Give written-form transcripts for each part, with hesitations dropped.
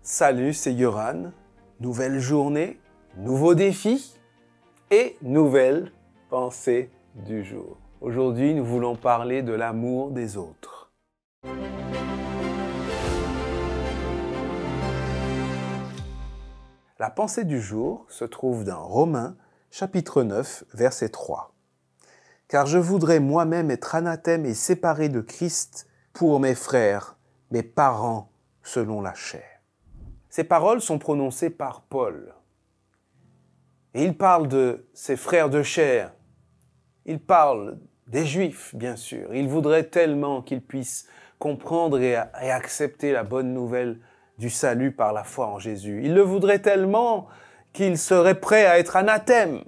Salut, c'est Yoran. Nouvelle journée, nouveau défi et nouvelle pensée du jour. Aujourd'hui, nous voulons parler de l'amour des autres. La pensée du jour se trouve dans Romains, chapitre 9, verset 3. « Car je voudrais moi-même être anathème et séparé de Christ pour mes frères, mes parents selon la chair. » Ces paroles sont prononcées par Paul. Et il parle de ses frères de chair. Il parle des Juifs, bien sûr. Il voudrait tellement qu'ils puissent comprendre et accepter la bonne nouvelle du salut par la foi en Jésus. Il le voudrait tellement qu'il serait prêt à être anathème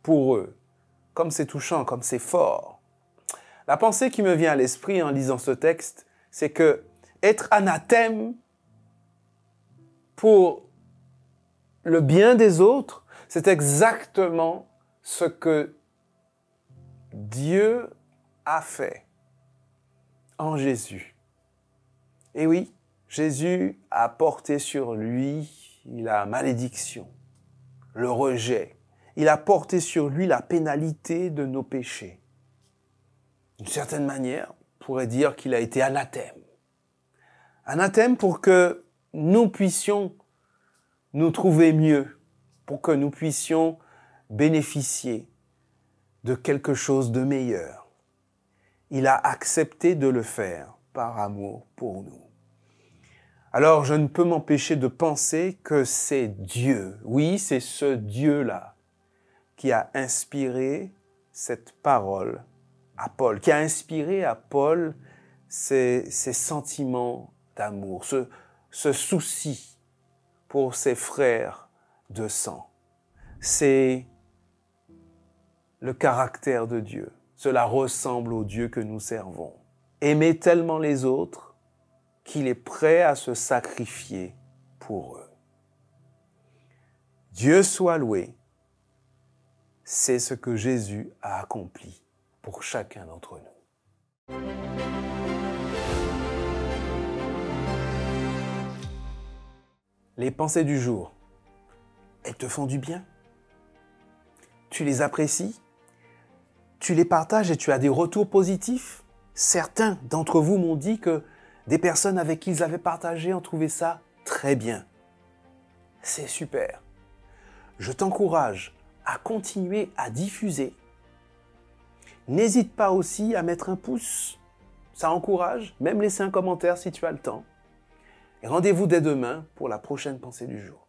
pour eux. Comme c'est touchant, comme c'est fort. La pensée qui me vient à l'esprit en lisant ce texte, c'est que être anathème pour le bien des autres, c'est exactement ce que Dieu a fait en Jésus. Et oui, Jésus a porté sur lui la malédiction, le rejet. Il a porté sur lui la pénalité de nos péchés. D'une certaine manière, on pourrait dire qu'il a été anathème. Anathème pour que nous puissions nous trouver mieux, pour que nous puissions bénéficier de quelque chose de meilleur. Il a accepté de le faire par amour pour nous. Alors, je ne peux m'empêcher de penser que c'est Dieu, oui, c'est ce Dieu-là qui a inspiré cette parole à Paul, qui a inspiré à Paul ces sentiments d'amour, ce souci pour ses frères de sang. C'est le caractère de Dieu. Cela ressemble au Dieu que nous servons. Aimer tellement les autres qu'il est prêt à se sacrifier pour eux. Dieu soit loué. C'est ce que Jésus a accompli pour chacun d'entre nous. Les pensées du jour, elles te font du bien? Tu les apprécies? Tu les partages et tu as des retours positifs? Certains d'entre vous m'ont dit que des personnes avec qui ils avaient partagé ont trouvé ça très bien. C'est super. Je t'encourage à continuer à diffuser. N'hésite pas aussi à mettre un pouce. Ça encourage. Même laisser un commentaire si tu as le temps. Et rendez-vous dès demain pour la prochaine pensée du jour.